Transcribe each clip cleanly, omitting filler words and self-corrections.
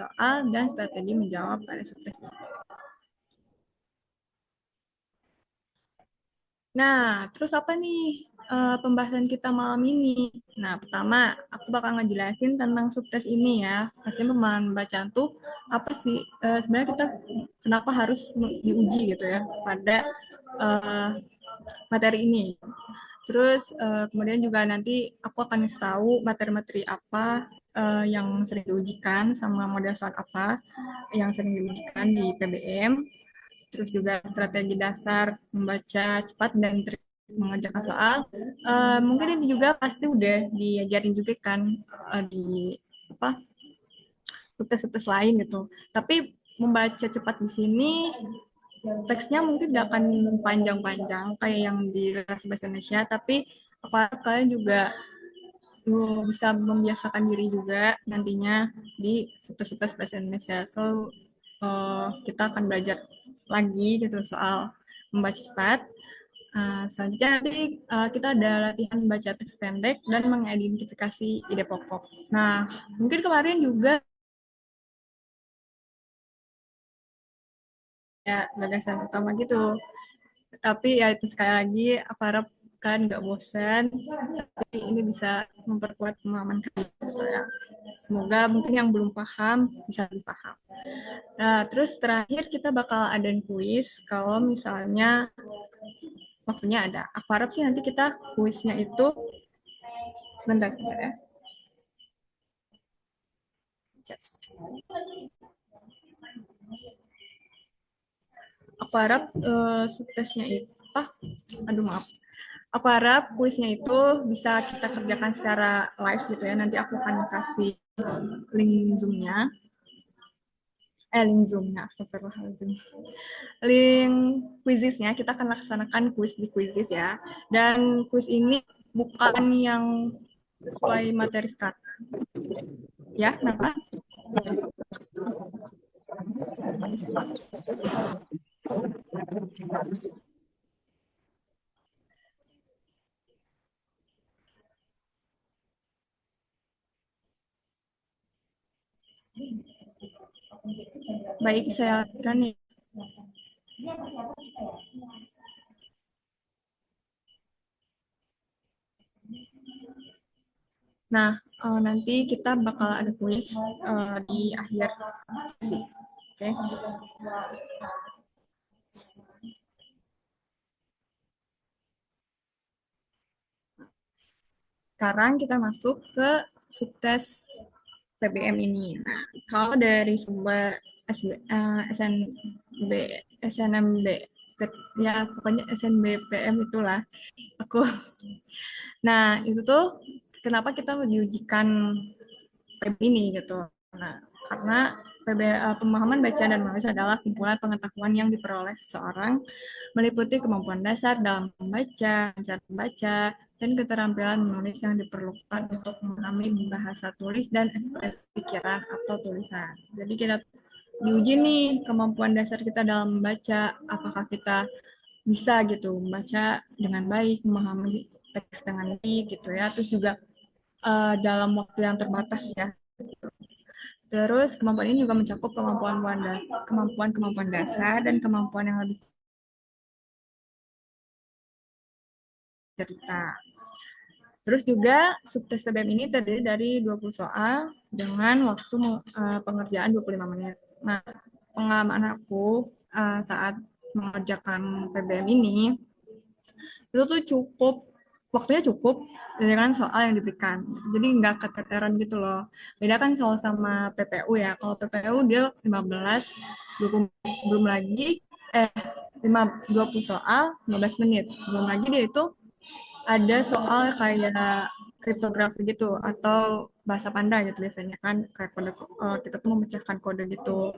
soal, dan strategi menjawab pada subtes. Nah, terus apa nih pembahasan kita malam ini? Nah, pertama, aku bakal ngejelasin tentang subtes ini ya. Pasti pemahaman bacaan tuh apa sih? Sebenarnya kita kenapa harus diuji gitu ya pada eh, materi ini. Terus kemudian juga nanti aku akan kasih tahu materi-materi apa yang sering diujikan sama model soal apa yang sering diujikan di PBM. Terus juga strategi dasar membaca cepat dan trik mengerjakan soal. Mungkin ini juga pasti udah diajarin juga kan di apa tugas-tugas lain gitu. Tapi membaca cepat di sini teksnya mungkin gak akan panjang-panjang kayak yang di Literasi Bahasa Indonesia, tapi apa kalian juga bisa membiasakan diri juga nantinya di situs-situs bahasa Indonesia. So, kita akan belajar lagi gitu soal membaca cepat. Selanjutnya nanti kita ada latihan baca teks pendek dan mengidentifikasi ide pokok. Nah, mungkin kemarin juga ya gagasan utama gitu. Tapi ya itu sekali lagi, aku harap kan nggak bosan. Tapi ini bisa memperkuat pemahaman kalian gitu ya. Semoga mungkin yang belum paham bisa lebih paham. Nah, terus terakhir kita bakal ada kuis kalau misalnya waktunya ada. Aku harap sih nanti kita kuisnya itu sebentar ya. Aku harap suksesnya itu aduh maaf. Aku harap kuisnya itu bisa kita kerjakan secara live gitu ya. Nanti aku akan kasih link Zoom-nya. Link Zoom-nya, astagfirullahaladzim. Link quizisnya, kita akan laksanakan kuis di quizis ya. Dan kuis ini bukan yang sesuai materi sekarang. Ya, kenapa? Baik, saya akan nih. Nah, nanti kita bakal ada kuis di akhir sesi. Oke. Sekarang kita masuk ke subtes PBM ini. Nah, kalau dari sumber SNB, SNMB, ya pokoknya SNBPM itulah aku. Nah, itu tuh kenapa kita diujikan PB ini gitu. Nah, karena pemahaman baca dan menulis adalah kumpulan pengetahuan yang diperoleh seseorang meliputi kemampuan dasar dalam membaca, cara membaca, dan keterampilan menulis yang diperlukan untuk memahami bahasa tulis dan ekspresi pikiran atau tulisan. Jadi kita diuji nih kemampuan dasar kita dalam membaca, apakah kita bisa gitu membaca dengan baik, memahami teks dengan baik gitu ya. Terus juga dalam waktu yang terbatas ya. Terus kemampuan ini juga mencakup kemampuan-kemampuan dasar dan kemampuan yang lebih cerita. Terus juga subtes PBM ini terdiri dari 20 soal dengan waktu pengerjaan 25 menit. Nah, pengalaman aku saat mengerjakan PBM ini itu tuh cukup waktunya cukup dengan soal yang diberikan. Jadi nggak keteteran gitu loh. Beda kan kalau sama PPU ya. Kalau PPU dia 15, 20, belum lagi eh 20 soal 15 menit. Belum lagi dia itu ada soal kayak kriptografi gitu atau bahasa panda gitu biasanya kan kayak kode kita tuh memecahkan kode gitu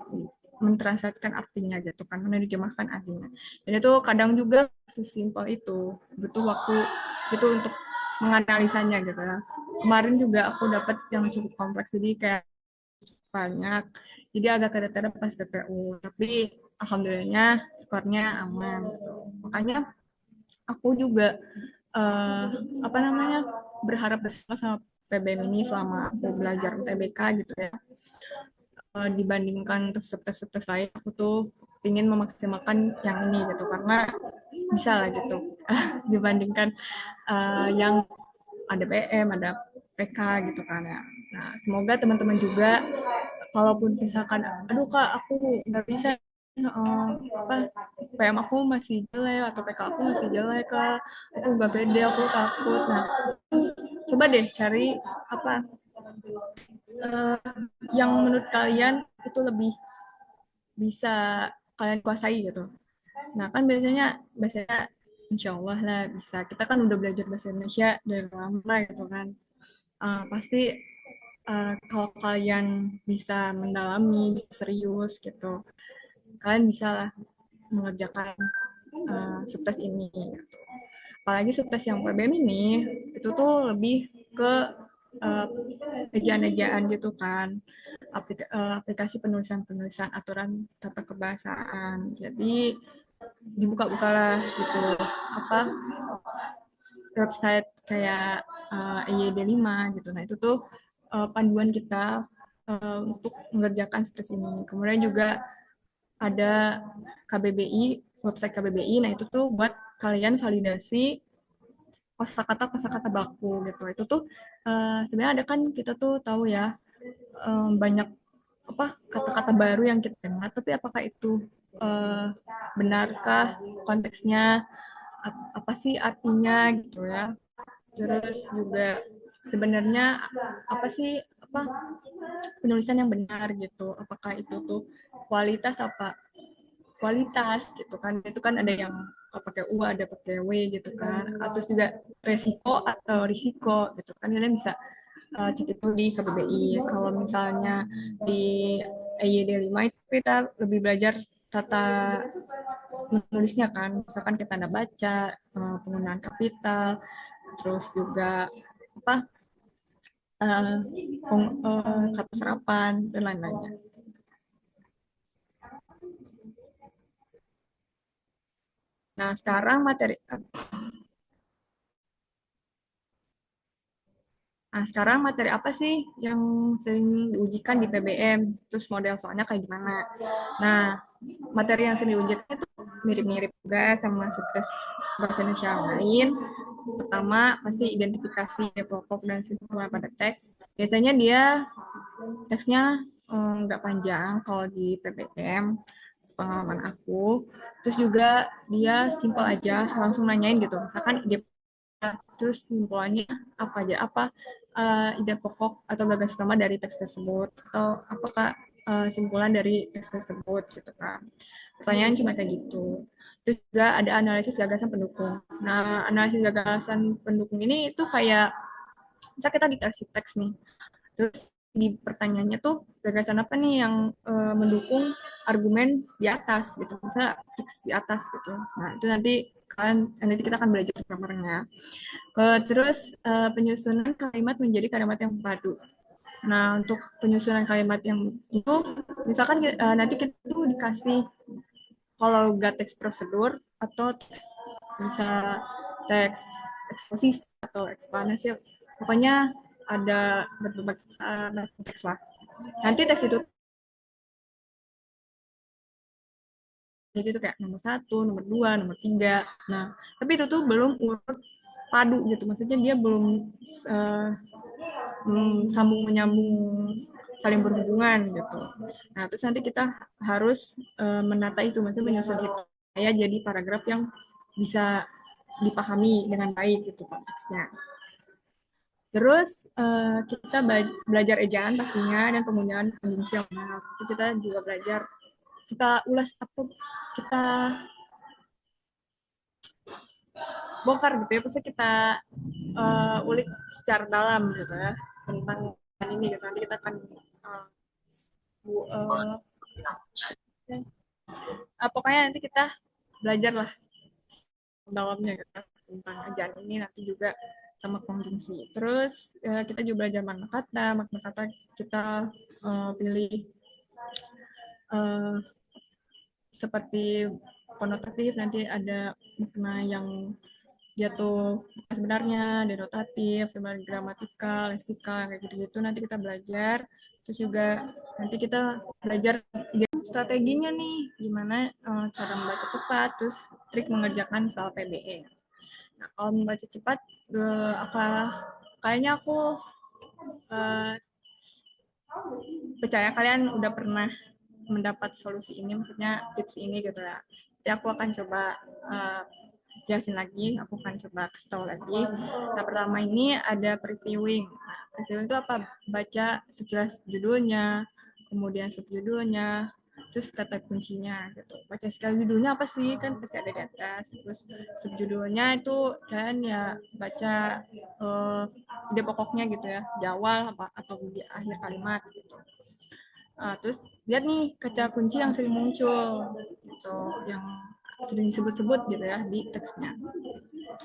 mentranslatekan artinya gitu kan menerjemahkan artinya dan itu kadang juga sesimpel itu butuh waktu itu untuk menganalisanya gitu ya. Kemarin juga aku dapat yang cukup kompleks jadi kayak banyak jadi agak keteteran pas PPU tapi alhamdulillahnya skornya aman gitu. Makanya aku juga uh, apa namanya berharap bersama sama PBM ini selama aku belajar UTBK gitu ya. dibandingkan untuk subtes-subtes lain, aku tuh ingin memaksimalkan yang ini gitu karena bisa lah gitu dibandingkan yang ada PM, ada PK gitu kan ya. Nah, semoga teman-teman juga kalaupun misalkan aduh Kak aku nggak bisa apa PM aku masih jelek atau PK aku masih jelek Kak, aku nggak pede, aku takut. Nah, coba deh cari apa uh, yang menurut kalian itu lebih bisa kalian kuasai gitu. Nah kan biasanya insya Allah lah bisa. Kita kan udah belajar bahasa Indonesia dari lama gitu kan. Pasti kalau kalian bisa mendalami, bisa serius gitu, kalian bisa lah mengerjakan subtes ini. Gitu. Apalagi subtes yang PBM ini, itu tuh lebih ke uh, ejaan-ejaan gitu kan, aplikasi penulisan-penulisan aturan tata kebahasaan. Jadi dibuka-bukalah gitu apa website kayak EYD5 gitu. Nah, itu tuh panduan kita untuk mengerjakan subtes ini. Kemudian juga ada KBBI, website KBBI. Nah, itu tuh buat kalian validasi kosakata baku gitu. Itu tuh sebenarnya ada kan kita tuh tahu ya banyak apa kata-kata baru yang kita dengar, tapi apakah itu benarkah konteksnya, apa sih artinya gitu ya. Terus juga sebenarnya apa sih apa penulisan yang benar gitu, apakah itu tuh kualitas apa kualitas gitu kan, itu kan ada yang pakai U ada pakai W gitu kan, atau juga resiko atau risiko gitu kan, kalian bisa cek itu di KBBI. Kalau misalnya di EYD5 itu kita lebih belajar tata menulisnya kan, misalkan kita ada baca, penggunaan kapital, terus juga apa kata serapan dan lain-lainnya. Nah sekarang materi Nah, sekarang materi apa sih yang sering diujikan di PBM? Terus model soalnya kayak gimana? Nah, materi yang sering diujikan itu mirip-mirip juga sama subtes bahasa Indonesia yang lain. Pertama, pasti identifikasi pokok dan kesimpulan pada teks. Biasanya dia teksnya nggak panjang kalau di PPM, pengalaman aku. Terus juga dia simpel aja, langsung nanyain gitu. Misalkan ide terus simpulannya apa aja, apa ide pokok atau gagasan utama dari teks tersebut, atau apakah simpulan dari teks tersebut gitu kan. Pertanyaan cuma kayak gitu. Terus juga ada analisis gagasan pendukung. Nah, analisis gagasan pendukung ini itu kayak misal kita dikasih teks nih, terus di pertanyaannya tuh gagasan apa nih yang mendukung argumen di atas gitu, misalnya X di atas gitu. Nah itu nanti kita akan belajar grammarnya. Terus penyusunan kalimat menjadi kalimat yang padu. Nah untuk penyusunan kalimat yang itu, misalkan nanti kita tuh dikasih kalau gak teks prosedur atau bisa teks eksposisi atau eksplanasi, pokoknya ada berbagai teks lah. Nanti teks itu jadi itu kayak nomor satu, nomor dua, nomor tiga. Nah, tapi itu tuh belum urut padu gitu. Maksudnya dia uh, belum sambung menyambung saling berhubungan gitu. Nah, terus nanti kita harus menata itu, maksudnya menyusun itu ya jadi paragraf yang bisa dipahami dengan baik gitu konteksnya. Terus kita belajar ejaan pastinya dan penggunaan konjungsi yang benar. Itu kita juga belajar, kita ulas apa, kita bongkar gitu ya, pasti kita ulik secara dalam gitu ya tentang ini gitu. Nanti kita akan uh, pokoknya nanti kita belajar lah dalamnya gitu tentang ejaan ini nanti juga sama konjungsi. Terus kita juga belajar makna kata kita pilih uh, seperti konotatif, nanti ada makna yang dia tuh sebenarnya, denotatif, sebenarnya gramatikal, leksikal, kayak gitu-gitu nanti kita belajar. Terus juga nanti kita belajar strateginya nih, gimana cara membaca cepat, terus trik mengerjakan soal PBE. Nah, kalau membaca cepat, apa kayaknya aku uh, percaya kalian udah pernah mendapat solusi ini, maksudnya tips ini gitu ya. Jadi aku akan coba uh, jelasin lagi, aku akan coba kasih tahu lagi. Nah, pertama ini ada previewing. Nah, previewing itu apa? Baca sekilas judulnya, kemudian subjudulnya, terus kata kuncinya gitu. Baca sekali judulnya apa sih? Kan pasti ada di atas. Terus subjudulnya itu kan ya baca ide pokoknya gitu ya, di awal apa atau di akhir kalimat gitu. Terus lihat nih kata kunci yang sering muncul gitu, yang sering disebut-sebut gitu ya di teksnya.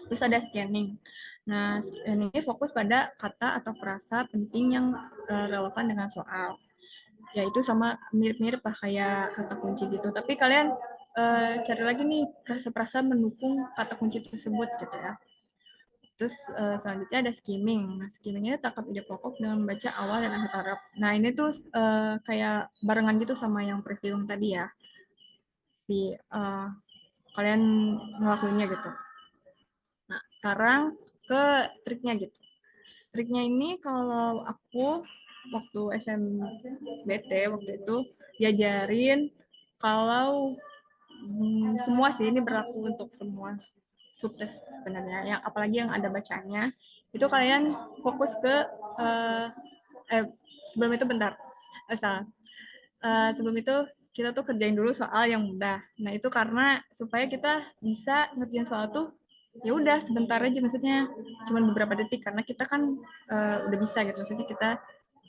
Terus ada scanning. Nah, scanning ini fokus pada kata atau frasa penting yang relevan dengan soal. Yaitu sama mirip-mirip lah kayak kata kunci gitu. Tapi kalian cari lagi nih frasa-frasa mendukung kata kunci tersebut gitu ya. Terus selanjutnya ada skimming. Nah, skimmingnya tangkap ide pokok dengan membaca awal dan akhir paragraf. Nah, ini tuh kayak barengan gitu sama yang previewing tadi ya. Si kalian ngelakuinnya gitu. Nah, sekarang ke triknya gitu. Triknya ini kalau aku waktu SMBT waktu itu diajarin kalau semua sih ini berlaku untuk semua subtes sebenarnya yang apalagi yang ada bacanya itu kalian fokus ke uh, eh sebelum itu bentar salah sebelum itu kita tuh kerjain dulu soal yang mudah. Nah itu karena supaya kita bisa ngerjain soal tuh ya udah sebentar aja maksudnya cuma beberapa detik karena kita kan udah bisa gitu maksudnya kita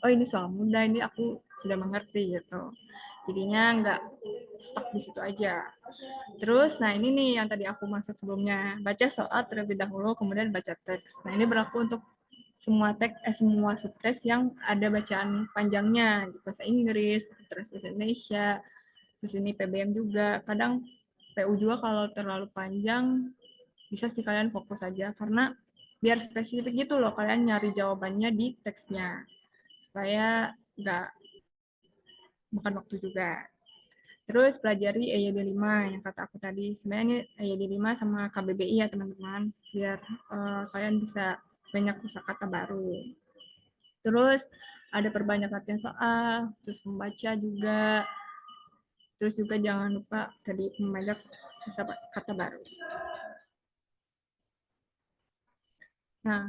oh ini soal mudah ini aku sudah mengerti gitu jadinya nggak stuck di situ aja. Terus, nah ini nih yang tadi aku maksud sebelumnya, baca soal terlebih dahulu, kemudian baca teks. Nah ini berlaku untuk semua teks, semua subteks yang ada bacaan panjangnya, di bahasa Inggris, terus bahasa Indonesia, terus ini PBM juga. Kadang PU juga kalau terlalu panjang, bisa sih kalian fokus aja, karena biar spesifik gitu loh, kalian nyari jawabannya di teksnya, supaya nggak makan waktu juga. Terus pelajari EYD 5 yang kata aku tadi. Sebenarnya ini EYD 5 sama KBBI ya teman-teman, biar kalian bisa banyak kosakata baru. Terus ada perbanyak latihan soal, terus membaca juga. Terus juga jangan lupa tadi membanyak kata baru. Nah,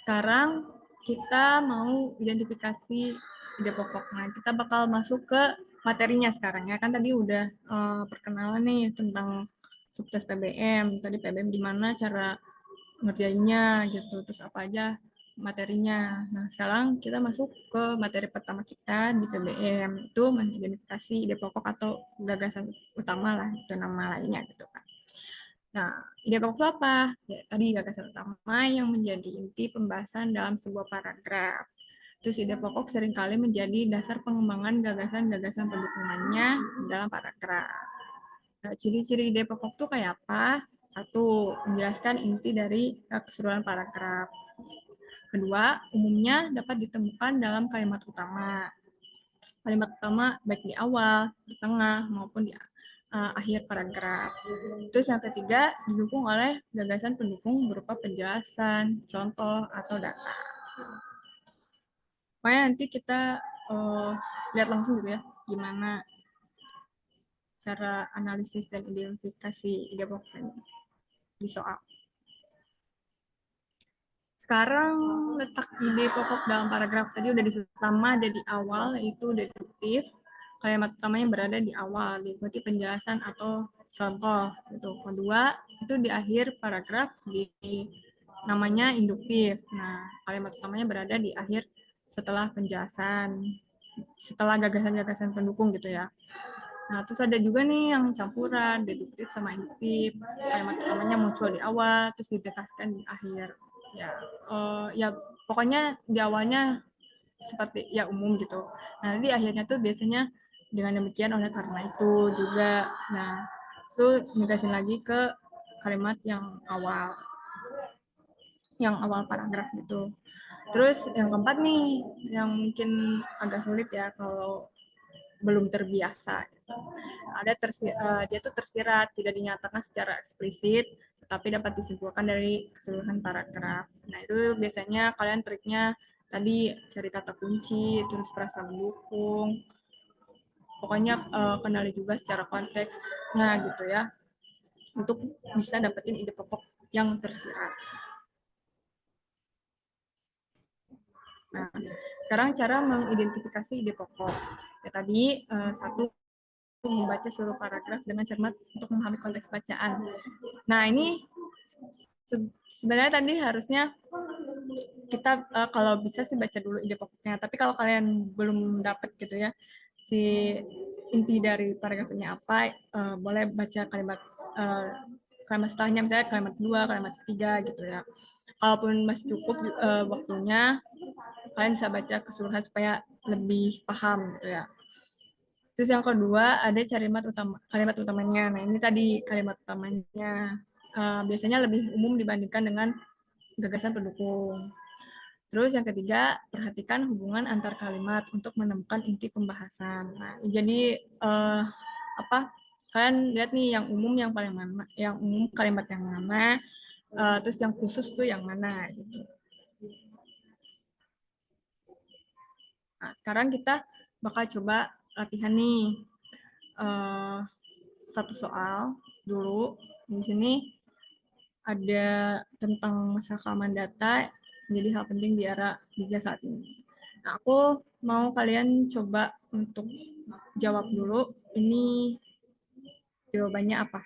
sekarang kita mau identifikasi ide pokok. Nah, kita bakal masuk ke materinya sekarang ya. Kan tadi udah perkenalan nih tentang subtes PBM. Tadi PBM gimana cara ngerjainnya gitu. Terus apa aja materinya. Nah, sekarang kita masuk ke materi pertama kita di PBM. Itu mengidentifikasi ide pokok atau gagasan utama lah, itu nama lainnya gitu kan. Nah, ide pokok itu apa? Ya, tadi gagasan utama yang menjadi inti pembahasan dalam sebuah paragraf. Terus ide pokok seringkali menjadi dasar pengembangan gagasan-gagasan pendukungannya dalam paragraf. Nah, ciri-ciri ide pokok itu kayak apa? Satu, menjelaskan inti dari keseluruhan paragraf. Kedua, umumnya dapat ditemukan dalam kalimat utama. Kalimat utama baik di awal, di tengah, maupun di akhir paragraf. Terus yang ketiga, didukung oleh gagasan pendukung berupa penjelasan, contoh, atau data. Makanya nanti kita lihat langsung gitu ya, gimana cara analisis dan identifikasi ide pokoknya di soal. Sekarang letak ide pokok dalam paragraf tadi udah disebut pertama ada di awal yaitu deduktif. Kalimat utamanya berada di awal, diikuti penjelasan atau contoh. Gitu. Kedua, itu di akhir paragraf di namanya induktif. Nah, kalimat utamanya berada di akhir setelah penjelasan, setelah gagasan-gagasan pendukung gitu ya. Nah, terus ada juga nih yang campuran, deduktif sama induktif. Kalimat utamanya muncul di awal, terus ditegaskan di akhir. Ya, ya pokoknya di awalnya seperti ya umum gitu. Nah, di akhirnya tuh biasanya dengan demikian oleh karena itu juga. Nah, itu negasin lagi ke kalimat yang awal. yang awal paragraf gitu. Terus yang keempat nih, yang mungkin agak sulit ya kalau belum terbiasa. Gitu. Dia tuh tersirat, tidak dinyatakan secara eksplisit, tetapi dapat disimpulkan dari keseluruhan paragraf. Nah itu biasanya kalian triknya tadi cari kata kunci, terus frasa mendukung, pokoknya kenali juga secara konteksnya gitu ya, untuk bisa dapetin ide pokok yang tersirat. Nah, sekarang cara mengidentifikasi ide pokok. Ya, tadi satu membaca seluruh paragraf dengan cermat untuk memahami konteks bacaan. Nah, ini sebenarnya tadi harusnya kita kalau bisa sih baca dulu ide pokoknya. Tapi kalau kalian belum dapat gitu ya si inti dari paragrafnya apa, boleh baca kalimat setelahnya, misalnya kalimat kedua, kalimat ketiga gitu ya. Kalaupun masih cukup waktunya, kalian bisa baca keseluruhan supaya lebih paham gitu ya. Terus yang kedua ada kalimat utamanya. Nah ini tadi kalimat utamanya biasanya lebih umum dibandingkan dengan gagasan pendukung. Terus yang ketiga, perhatikan hubungan antar kalimat untuk menemukan inti pembahasan. Nah, jadi apa? Kalian lihat nih yang umum yang paling mana, yang umum kalimat yang mana, terus yang khusus tuh yang mana gitu. Nah, sekarang kita bakal coba latihan nih satu soal dulu. Di sini ada tentang masa keaman data, jadi hal penting di era Liga saat ini. Nah, aku mau kalian coba untuk jawab dulu, ini jawabannya apa.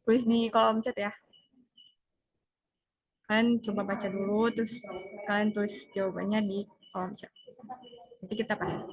Tulis di kolom chat ya. Kalian coba baca dulu, terus kalian tulis jawabannya di kolom chat. Nanti kita bahas.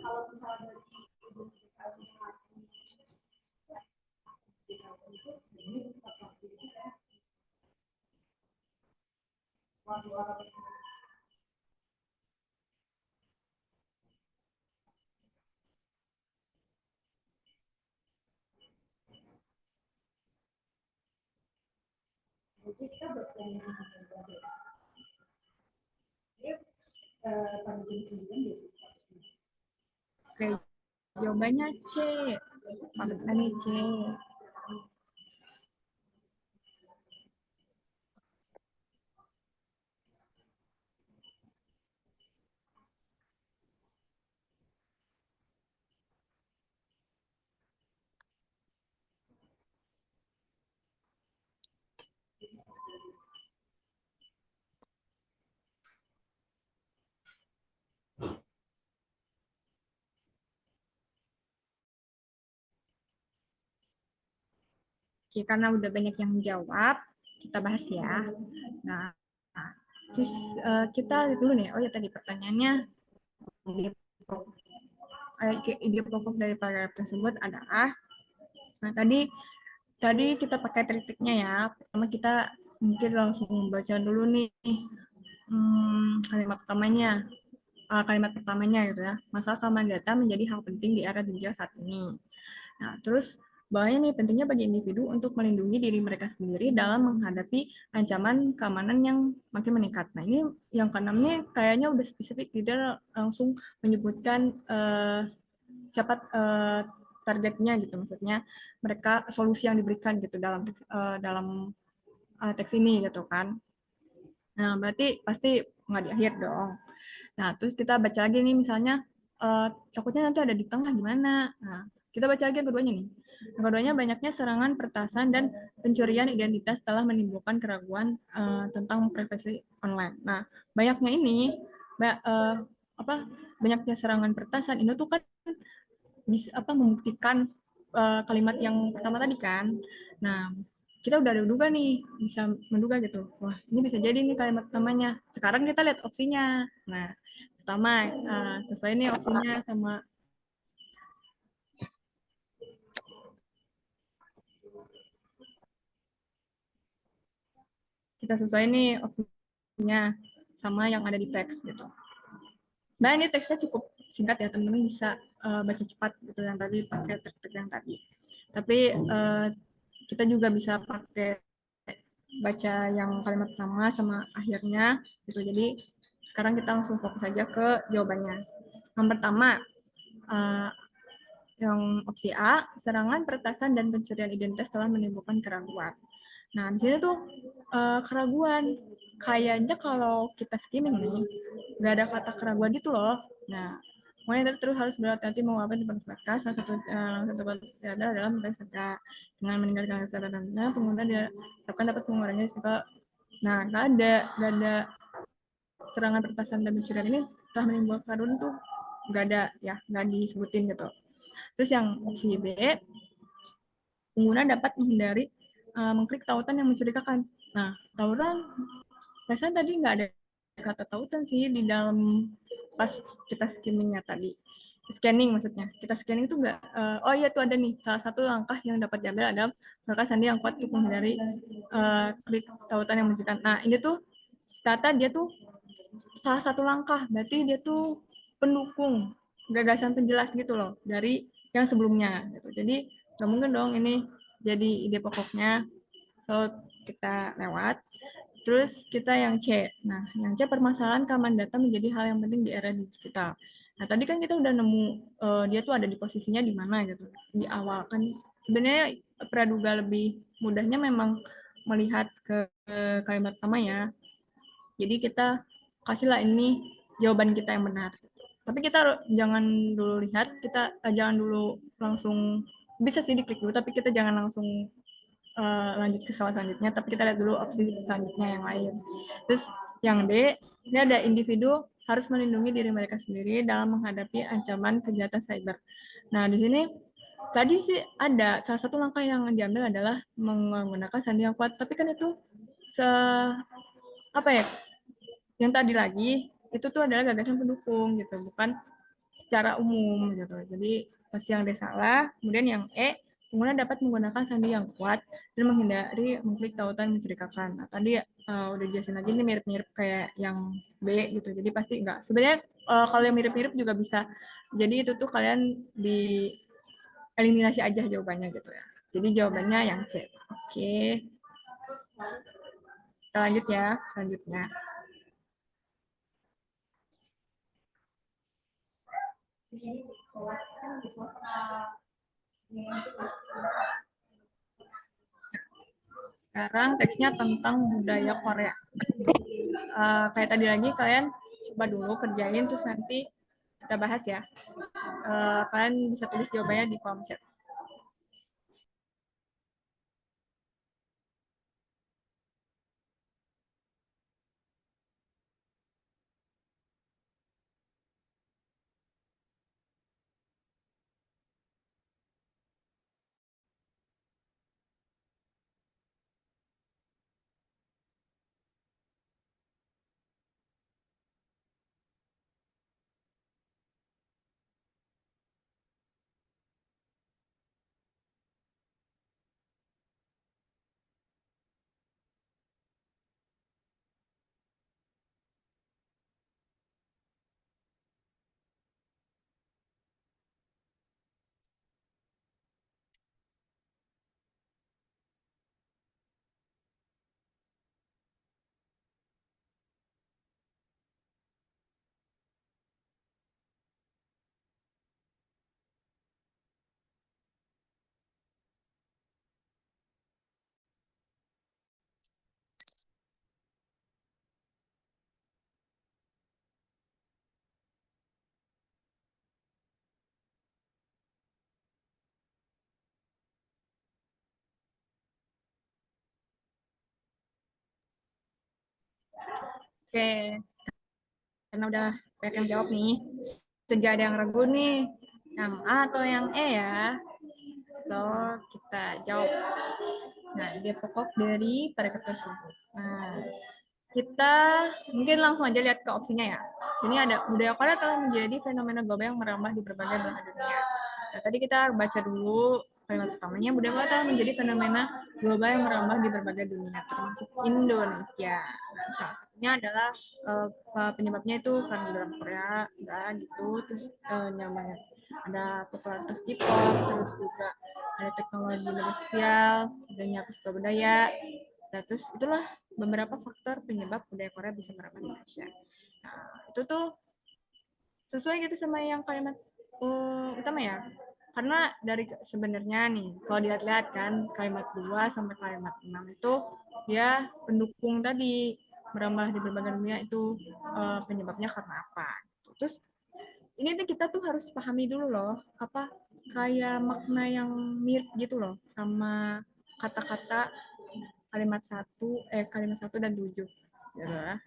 Oke, jawabannya C. Panutannya C. Oke, karena udah banyak yang jawab, kita bahas ya. Nah, terus kita lihat dulu nih. Oh ya tadi pertanyaannya, ide pokok dari paragraf tersebut adalah, nah tadi kita pakai trik-triknya ya. Pertama kita mungkin langsung membaca dulu nih kalimat utamanya, kalimat pertamanya gitu ya. Masalah keamanan data menjadi hal penting di era digital saat ini. Nah, terus bawahnya nih pentingnya bagi individu untuk melindungi diri mereka sendiri dalam menghadapi ancaman keamanan yang makin meningkat. Nah, ini yang keenam nih kayaknya udah spesifik, tidak langsung menyebutkan siapa targetnya gitu, maksudnya mereka solusi yang diberikan gitu dalam teks ini gitu kan. Nah, berarti pasti nggak di akhir dong. Nah, terus kita baca lagi nih misalnya takutnya nanti ada di tengah gimana. Nah, kita baca lagi yang keduanya nih. Yang keduanya banyaknya serangan pertasan dan pencurian identitas telah menimbulkan keraguan tentang privasi online. Nah, banyaknya ini apa banyaknya serangan pertasan ini tuh kan bisa membuktikan kalimat yang pertama tadi kan. Nah, kita udah ada duga nih, bisa menduga gitu. Wah, ini bisa jadi nih kalimat pertamanya. Sekarang kita lihat opsinya. Nah, pertama sesuai nih opsinya sama kita sesuai nih opsinya sama yang ada di teks gitu. Nah, ini teksnya cukup singkat ya, teman-teman bisa baca cepat gitu yang tadi pakai trik-trik yang tadi. Tapi kita juga bisa pakai baca yang kalimat pertama sama akhirnya gitu. Jadi sekarang kita langsung fokus aja ke jawabannya. Yang pertama, uh, yang opsi A, serangan, peretasan, dan pencurian identitas telah menimbulkan keraguan. Nah, di sini tuh keraguan. Kayaknya kalau kita skimming nih, nggak ada kata keraguan gitu loh. Nah, makanya terus harus berhati-hati mengungkapkan di berkas. Salah satu adalah dalam berserta dengan meninggalkan kesadarannya, pengguna diharapkan dapat mengurangi risiko. Nah, nggak ada serangan, peretasan, dan pencurian ini telah menimbulkan keraguan tuh nggak ada ya, nggak disebutin gitu. Terus yang opsi B, pengguna dapat menghindari mengklik tautan yang mencurigakan. Nah, tautan, rasanya tadi nggak ada kata tautan sih di dalam pas kita skimmingnya tadi. Scanning maksudnya. Kita scanning itu nggak, oh iya tuh ada nih, salah satu langkah yang dapat diambil adalah maka sandi yang kuat untuk menghindari klik tautan yang mencurigakan. Nah, ini tuh data dia tuh salah satu langkah, berarti dia tuh pendukung gagasan penjelas gitu loh dari yang sebelumnya gitu. Jadi nggak mungkin dong ini jadi ide pokoknya, so kita lewat. Terus kita yang C. Nah, yang C, permasalahan keamanan data menjadi hal yang penting di era digital. Nah, tadi kan kita udah nemu dia tuh ada di posisinya di mana gitu. Di awal kan sebenarnya praduga lebih mudahnya memang melihat ke kalimat pertama ya. Jadi kita kasihlah ini jawaban kita yang benar. Tapi kita jangan dulu lihat, kita jangan dulu langsung, bisa sih diklik dulu, tapi kita jangan langsung lanjut ke soal selanjutnya, tapi kita lihat dulu opsi selanjutnya yang lain. Terus yang D, ini ada individu harus melindungi diri mereka sendiri dalam menghadapi ancaman kejahatan cyber. Nah, di sini tadi sih ada salah satu langkah yang diambil adalah menggunakan sandi yang kuat, tapi kan itu se apa ya, yang tadi lagi itu tuh adalah gagasan pendukung gitu, bukan secara umum gitu. Jadi pas yang D salah, kemudian yang E, pengguna dapat menggunakan sandi yang kuat dan menghindari mengklik tautan mencurigakan. Nah, tadi udah jelasin lagi, ini mirip-mirip kayak yang B gitu. Jadi pasti enggak. Sebenarnya kalau yang mirip-mirip juga bisa. Jadi itu tuh kalian di eliminasi aja jawabannya gitu ya. Jadi jawabannya yang C. Oke, kita lanjut ya selanjutnya. Sekarang teksnya tentang budaya Korea. Kayak tadi lagi, kalian coba dulu kerjain, terus nanti kita bahas ya. Kalian bisa tulis jawabannya di kolom chat. Oke, karena udah banyak yang jawab nih. Sejak ada yang ragu nih, yang A atau yang E ya. So, kita jawab. Nah, ide pokok dari predikat tersebut. Nah, kita mungkin langsung aja lihat ke opsinya ya. Sini ada budaya Korea telah menjadi fenomena global yang merambah di berbagai belahan dunia. Nah, tadi kita baca dulu kalimat pertamanya, budaya Korea telah menjadi fenomena global yang merambah di berbagai dunia, termasuk Indonesia. Nah, salah satunya adalah penyebabnya itu karena dalam Korea, udah gitu, terus nyamannya ada popularitas K-pop, terus juga ada teknologi media sosial, adanya peristiwa budaya, Nah, terus itulah beberapa faktor penyebab budaya Korea bisa merambah di Indonesia. Nah, itu tuh sesuai gitu sama yang kalimat utama ya. Karena dari sebenarnya nih, kalau dilihat-lihat kan kalimat 2 sampai kalimat 6 itu dia pendukung tadi merambah di berbagai dunia itu penyebabnya karena apa. Terus ini tuh kita tuh harus pahami dulu loh, apa kayak makna yang mirip gitu loh sama kata-kata kalimat satu dan 7 gitu ya.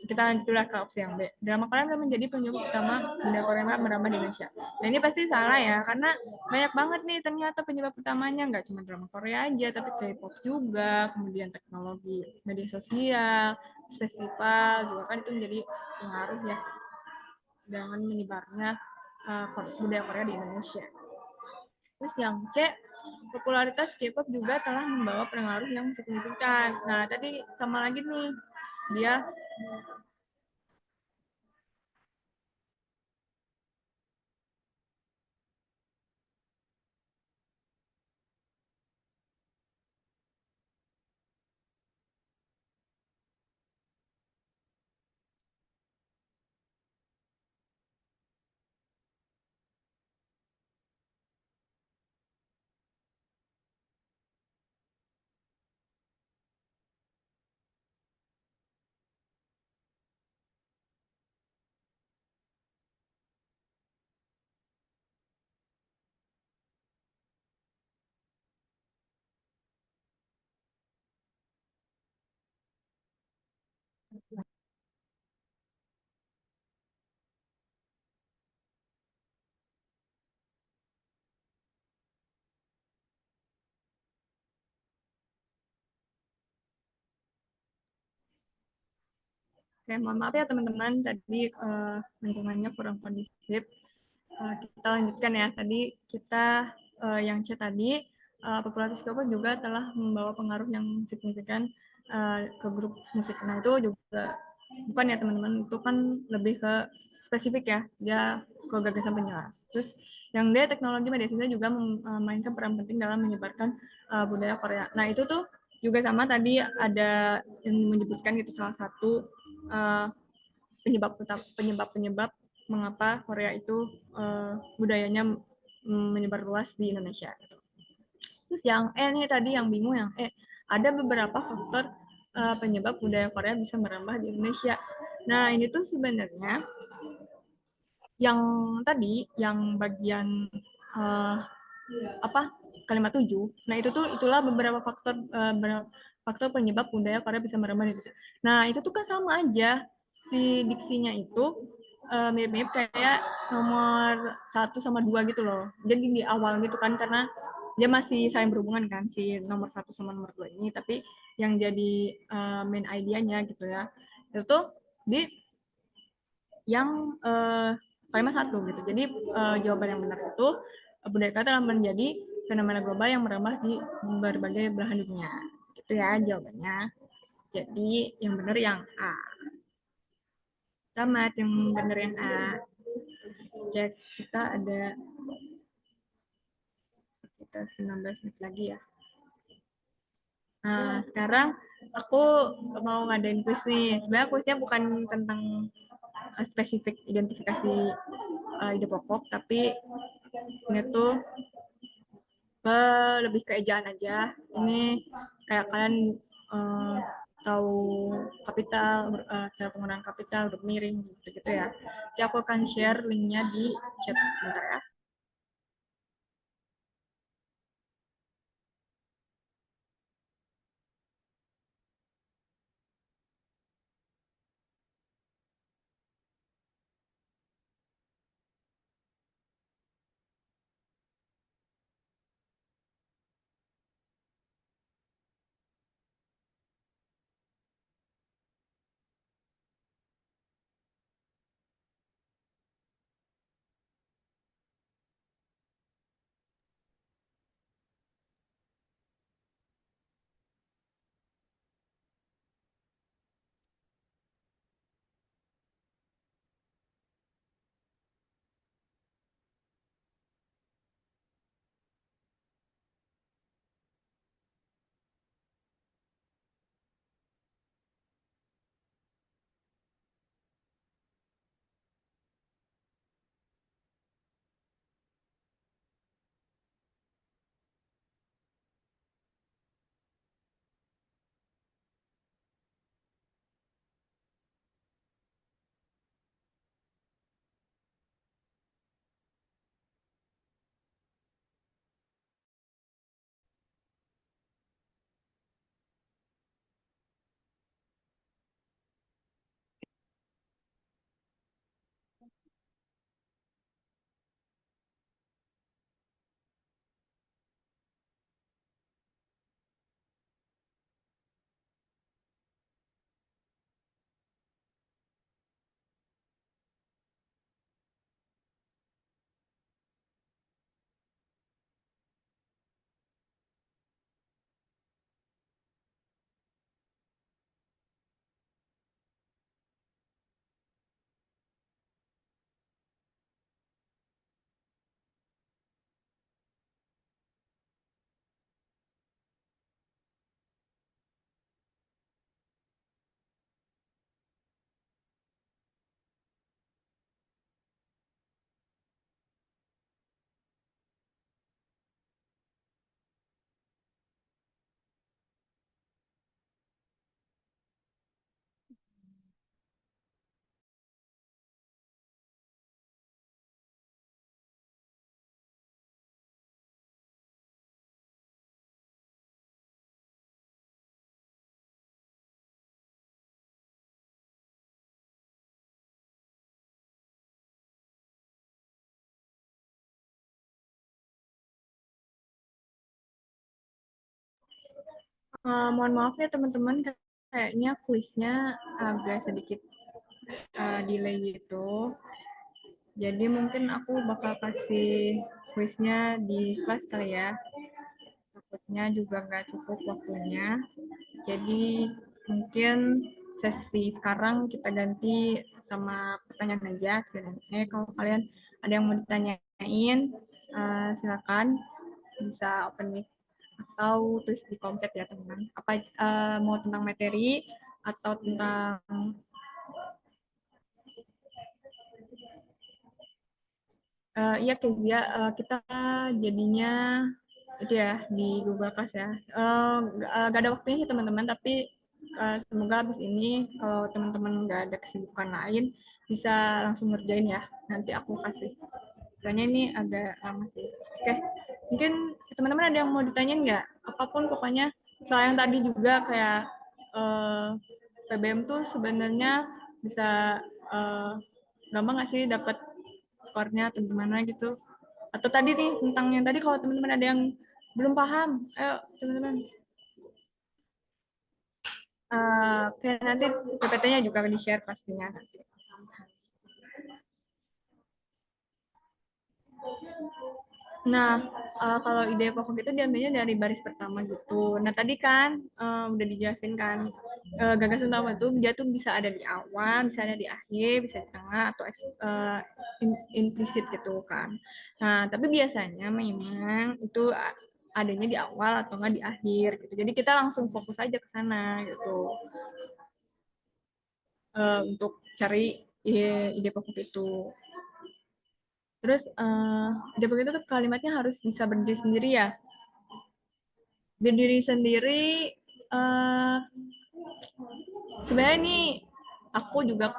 Kita lanjutlah ke opsi yang B. Drama Korea akan menjadi penyebab utama budaya Korea merambah di Indonesia. Nah ini pasti salah ya, karena banyak banget nih ternyata penyebab utamanya nggak cuma drama Korea aja, tapi K-pop juga, kemudian teknologi media sosial, festival juga kan itu menjadi pengaruh ya dengan menyebarnya budaya Korea di Indonesia. Terus yang C, popularitas K-pop juga telah membawa pengaruh yang signifikan. Nah, tadi sama lagi nih, dia Oke, mohon maaf ya teman-teman, tadi lingkungannya kurang kondisif. Kita lanjutkan ya. Tadi kita yang C tadi, popularitas K-pop juga telah membawa pengaruh yang signifikan ke grup musik. Nah itu juga bukan ya teman-teman, itu kan lebih ke spesifik ya, dia ke gagasan penjelas. Terus yang D, teknologi media sosial juga memainkan peran penting dalam menyebarkan budaya Korea. Nah itu tuh juga sama tadi ada yang menyebutkan itu salah satu uh, penyebab penyebab mengapa Korea itu budayanya menyebar luas di Indonesia. Terus yang ini tadi yang bingung yang ada beberapa faktor penyebab budaya Korea bisa merambah di Indonesia. Nah ini tuh sebenarnya yang tadi yang bagian uh, apa kalimat 7. Nah itu tuh itulah beberapa faktor penyebab budaya Korea bisa merambah di Indonesia. Nah itu tuh kan sama aja si diksinya itu mirip-mirip kayak nomor 1 sama 2 gitu loh. Jadi di awal gitu kan karena dia masih saling berhubungan kan si nomor 1 sama nomor 2 ini. Tapi yang jadi main idenya gitu ya itu tuh di yang kalimat 1 gitu. Jadi jawaban yang benar itu budaya kata telah menjadi fenomena global yang merambah di berbagai belahan dunia. Itu ya jawabannya. Jadi yang benar yang A. Tamat yang benar yang A. Cek kita ada kita 19 menit lagi ya. Nah, sekarang aku mau ngadain kuis nih. Sebenarnya kuisnya bukan tentang spesifik identifikasi ide pokok, tapi ini tuh lebih ke ejaan aja. Ini kayak kalian uh, tahu kapital, cara penggunaan kapital, huruf miring, gitu-gitu ya. Jadi aku akan share linknya di chat bentar ya. Mohon maaf ya teman-teman, kayaknya kuisnya agak sedikit delay gitu. Jadi mungkin aku bakal kasih kuisnya di kelas kali ya. Takutnya juga nggak cukup waktunya. Jadi mungkin sesi sekarang kita ganti sama pertanyaan aja. Kalau kalian ada yang mau ditanyain, silakan bisa open mic atau tulis di kolom chat ya teman-teman. Apa mau tentang materi atau tentang iya Kezia, kita jadinya itu ya di Google Class ya. Gak ada waktunya sih teman-teman, tapi semoga habis ini kalau teman-teman nggak ada kesibukan lain bisa langsung ngerjain ya. Nanti aku kasih. Soalnya ini agak lama sih. Oke, mungkin teman-teman ada yang mau ditanyain nggak? Apapun pokoknya. Soal yang tadi juga kayak eh, PBM tuh sebenarnya bisa eh, gampang nggak sih dapat skornya atau gimana gitu? Atau tadi nih tentang yang tadi kalau teman-teman ada yang belum paham, ayo teman-teman. Oke, nanti PPT-nya juga akan di-share pastinya nanti. Nah, kalau ide pokok itu diambilnya dari baris pertama gitu. Nah, tadi kan udah dijelasin kan, gagasan utama itu dia tuh bisa ada di awal, bisa ada di akhir, bisa di tengah, atau implisit gitu kan. Nah, tapi biasanya memang itu adanya di awal atau enggak di akhir gitu. Jadi kita langsung fokus aja ke sana gitu, untuk cari ide pokok itu. Terus ide pokok itu tuh kalimatnya harus bisa berdiri sendiri ya. Berdiri sendiri, uh, sebenarnya ini aku juga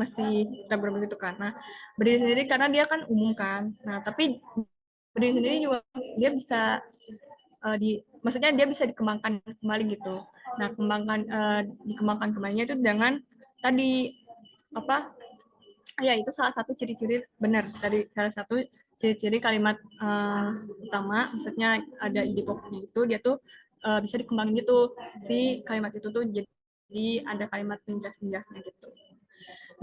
masih ragu-ragu gitu karena berdiri sendiri karena dia kan umum kan. Nah, tapi berdiri sendiri juga dia bisa maksudnya dia bisa dikembangkan kembali gitu. Nah, dikembangkan kembalinya itu dengan tadi apa? Ya, itu salah satu ciri-ciri benar tadi salah satu ciri-ciri kalimat utama, maksudnya ada ide pokoknya itu dia tuh bisa dikembangin gitu si kalimat itu tuh jadi ada kalimat penjelas-penjelasnya gitu.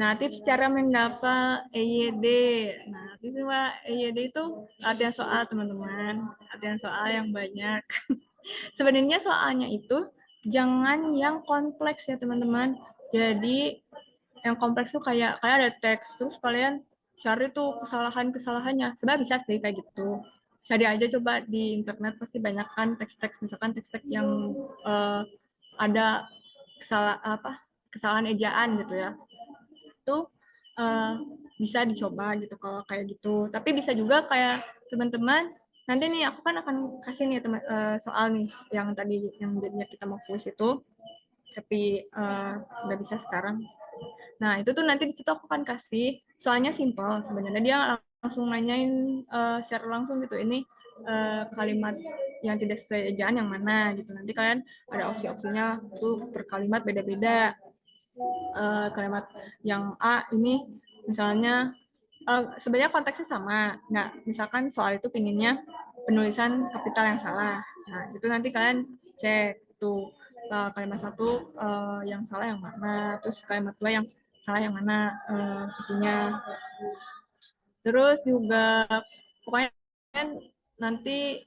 Nah, tips cara menggapai EYD. Nah, tips EYD itu latihan soal teman-teman, latihan soal yang banyak. Sebenarnya soalnya itu jangan yang kompleks ya teman-teman. Jadi yang kompleks tuh kayak ada teks terus kalian cari tuh kesalahannya. Sebenarnya bisa sih kayak gitu. Cari aja coba di internet pasti banyak kan teks-teks, misalkan teks-teks yang uh, ada kesalahan ejaan gitu ya. Itu uh, bisa dicoba gitu kalau kayak gitu. Tapi bisa juga kayak teman-teman nanti nih aku kan akan kasih nih teman soal nih yang tadi yang jadinya kita mau kuis itu, tapi nggak bisa sekarang. Nah, itu tuh nanti di situ aku akan kasih, soalnya simpel sebenarnya. Dia langsung nanyain secara langsung gitu, ini kalimat yang tidak sesuai ejaan yang mana gitu. Nanti kalian ada opsi-opsinya tuh per kalimat beda-beda. Kalimat yang A ini misalnya sebenarnya konteksnya sama. Nggak, misalkan soal itu pinginnya penulisan kapital yang salah. Nah, itu nanti kalian cek tuh kalimat satu yang salah yang mana, terus kalimat dua yang salah yang mana itunya. Terus juga pokoknya kan nanti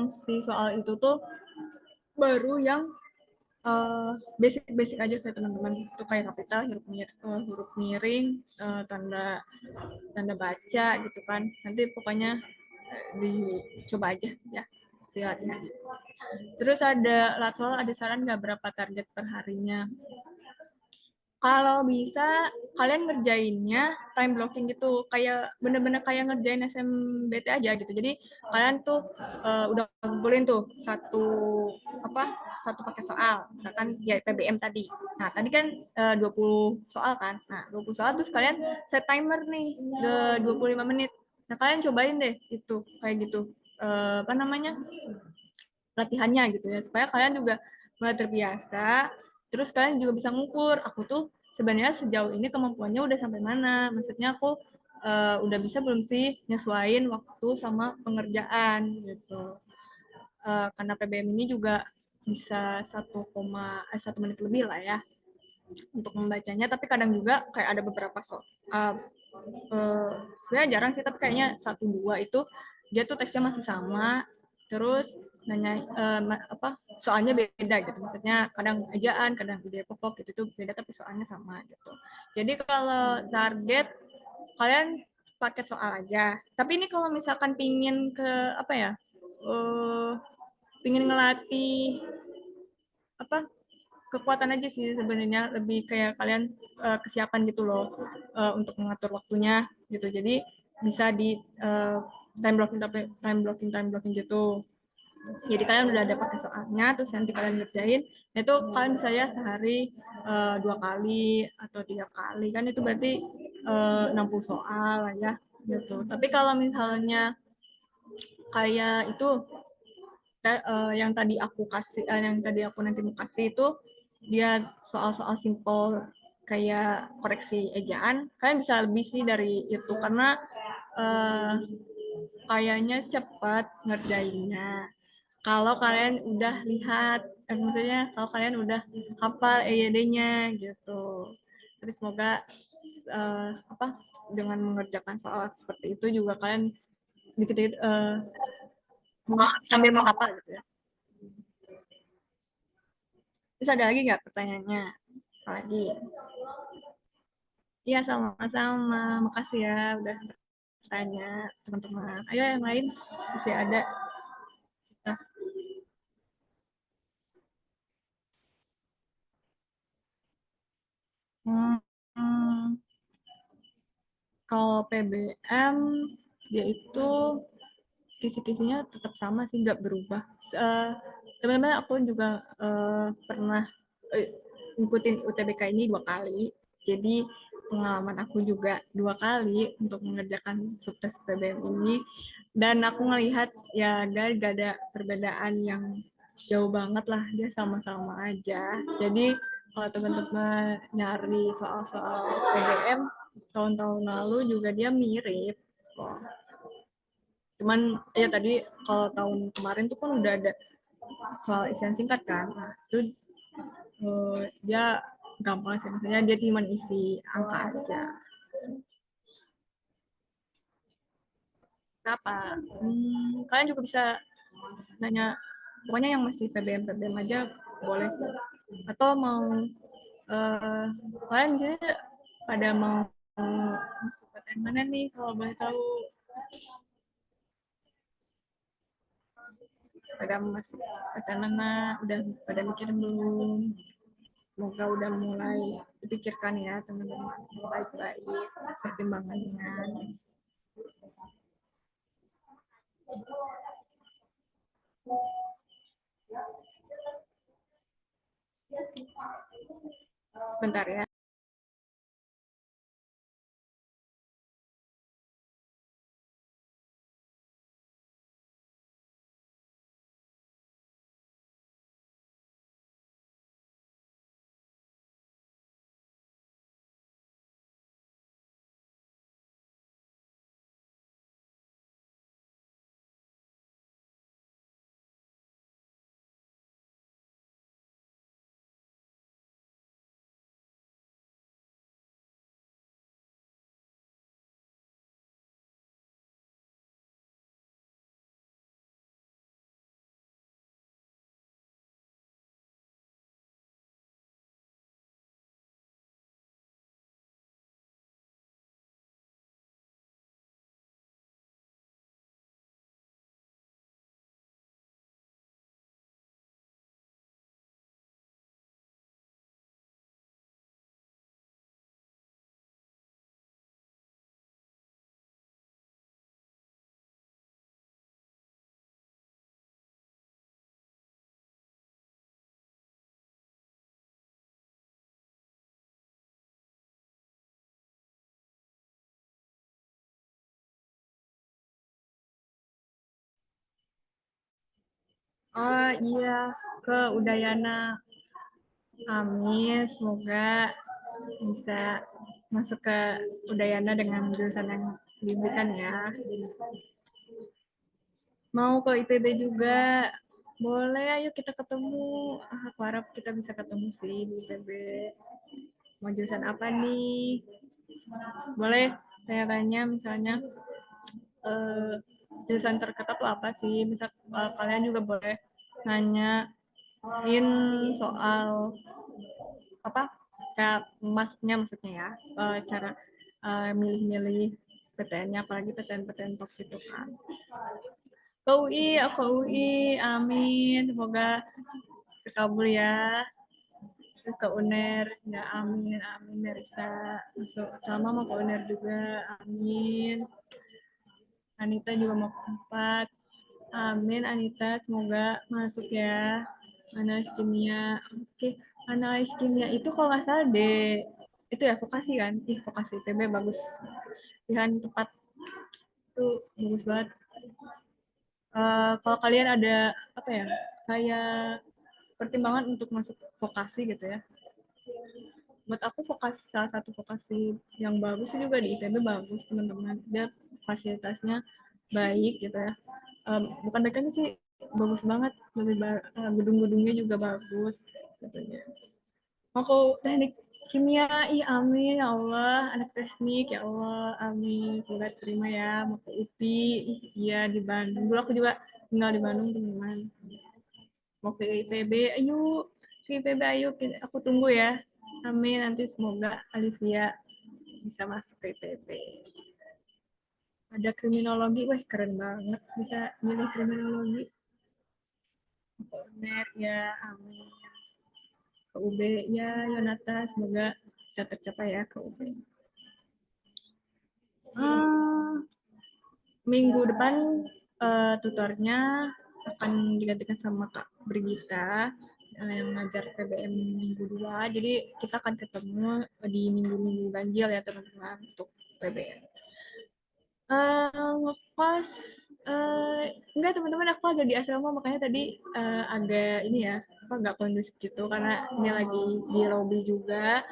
si soal itu tuh baru yang basic-basic aja kayak teman-teman itu kayak kapital, huruf miring, tanda tanda baca gitu kan. Nanti pokoknya dicoba aja ya lihatnya. Terus ada Latsol, ada saran nggak berapa target per harinya? Kalau bisa kalian ngerjainnya time blocking gitu, kayak bener-bener kayak ngerjain SMBT aja gitu. Jadi kalian tuh udah ngumpulin tuh satu paket soal, misalkan ya PBM tadi. Nah tadi kan 20 soal kan. Nah 20 soal terus kalian set timer nih ke 25 menit. Nah kalian cobain deh itu kayak gitu. Apa namanya, latihannya gitu ya supaya kalian juga mulai terbiasa, terus kalian juga bisa ngukur aku tuh sebenarnya sejauh ini kemampuannya udah sampai mana, maksudnya aku udah bisa belum sih nyesuaiin waktu sama pengerjaan gitu. karena PBM ini juga bisa 1 menit lebih lah ya untuk membacanya, tapi kadang juga kayak ada beberapa sebenarnya jarang sih, tapi kayaknya 1 2 itu dia tuh teksnya masih sama, terus nanya apa soalnya beda gitu, maksudnya kadang ejaan kadang ide pokok gitu tuh beda tapi soalnya sama gitu. Jadi kalau target kalian paket soal aja, tapi ini kalau misalkan pingin ke apa ya, pingin ngelatih apa kekuatan aja sih sebenarnya, lebih kayak kalian kesiapan gitu loh untuk mengatur waktunya gitu. Jadi bisa di time blocking gitu. Jadi kalian udah ada pakai soalnya, terus nanti kalian ngerjain. Nah, itu kalian bisa ya sehari 2 kali atau 3 kali, kan itu berarti 60 soal lah ya gitu. Tapi kalau misalnya kayak itu yang tadi aku kasih, yang tadi aku nanti mau kasih itu dia soal-soal simple kayak koreksi ejaan, kalian bisa lebih sih dari itu karena uh, kayaknya cepat ngerjainnya. Kalau kalian udah lihat, maksudnya kalau kalian udah hafal EYD-nya gitu. Tapi semoga apa dengan mengerjakan soal seperti itu juga kalian dikit-dikit sambil menghafal gitu ya. Terus ada lagi nggak pertanyaannya? Lagi? Iya sama-sama. Makasih ya udah tanya teman-teman. Ayo yang lain masih ada kita. Hmm, hmm, kalau PBM dia itu kisi-kisinya tetap sama sih, nggak berubah. Uh, Teman-teman aku juga pernah uh, ngikutin UTBK ini 2 kali. Jadi pengalaman aku juga 2 kali untuk mengerjakan subtes PBM ini, dan aku ngelihat ya gak ada perbedaan yang jauh banget lah, dia sama-sama aja. Jadi kalau teman-teman nyari soal-soal PBM tahun-tahun lalu juga dia mirip kok. Cuman ya tadi kalau tahun kemarin tuh kan udah ada soal isian singkat kan. Nah, itu dia gampang sih, maksudnya dia cuma isi angka aja. Apa? Kalian juga bisa nanya, pokoknya yang masih PBM PBM aja boleh sih. Atau mau kalian jadi pada mau masuk PTN mana nih kalau boleh tahu? Pada masuk PTN mana? Udah pada mikir belum? Semoga udah mulai dipikirkan ya teman-teman, baik-baik pertimbangannya. Sebentar ya. Oh iya, ke Udayana. Amin, semoga bisa masuk ke Udayana dengan jurusan yang diimpikan ya. Mau ke IPB juga. Boleh, ayo kita ketemu. Aku harap kita bisa ketemu sih di IPB. Mau jurusan apa nih? Boleh tanya-tanya misalnya eh, jurusan terdekat tuh apa sih? Misal kalian juga boleh nanyain soal apa? Kayak maksudnya ya, cara milih-milih PTN-nya, apalagi PTN-PTN top itu kan. Ke UI, aku UI, amin. Semoga terkabul ya. Terus ke UNER, ya amin, amin Merisa. Masuk sama mau ke UNER juga, amin. Anita juga mau ke 4. Amin Anita, semoga masuk ya. Analis kimia. Oke, analis kimia itu kalau nggak salah deh, itu ya vokasi kan? Ih, vokasi PB bagus. Pilihan tepat tuh bagus banget. Kalau kalian ada apa ya, kayak pertimbangan untuk masuk vokasi gitu ya, buat aku vokasi, salah satu vokasi yang bagus juga di IPB bagus teman-teman, dia fasilitasnya baik gitu ya. Bukan baik kan sih, bagus banget, lebih gedung-gedungnya juga bagus katanya. Aku teknik kimia, ih amin ya Allah, anak teknik ya Allah, amin, semoga terima ya. Mau ke UPI, iya di Bandung, dulu aku juga tinggal di Bandung teman-teman. Mau ke IPB, ayo ke IPB, ayo aku tunggu ya. Amin, nanti semoga Alivia bisa masuk ke IPB. Ada kriminologi, wah keren banget bisa milih kriminologi. Net ya, amin. Ke UB ya, Yonata, semoga bisa tercapai ya ke UB. Hmm, minggu depan tutornya akan digantikan sama Kak Brigita yang ngajar PBM minggu 2. Jadi kita akan ketemu di minggu-minggu ganjil ya teman-teman untuk PBM. Ngekos, enggak teman-teman, aku ada di asrama makanya tadi agak ini ya, apa nggak kondusif gitu karena ini lagi di lobby juga,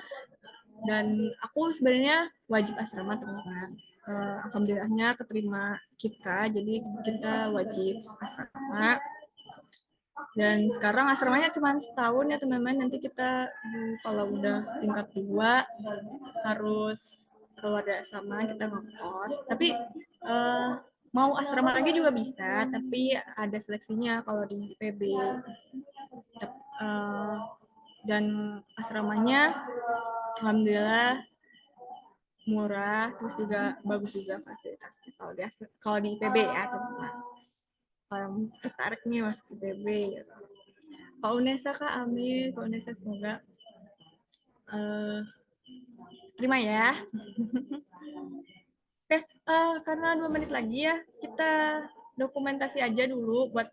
dan aku sebenarnya wajib asrama teman-teman. Alhamdulillahnya keterima kita, jadi kita wajib asrama. Dan sekarang asramanya cuma setahun ya teman-teman. Nanti kita kalau udah tingkat 2 harus keluar dari asrama, kita ngekos. Tapi uh, mau asrama lagi juga bisa, tapi ada seleksinya kalau di IPB. Uh, dan asramanya alhamdulillah murah, terus juga bagus juga fasilitasnya kalau di IPB ya teman-teman. Kalau tertarik nih masuk IPB gitu. Pak Unesa Kak, amin. Pak Unesa semoga uh, terima ya. Oke, karena 2 menit lagi ya, kita dokumentasi aja dulu buat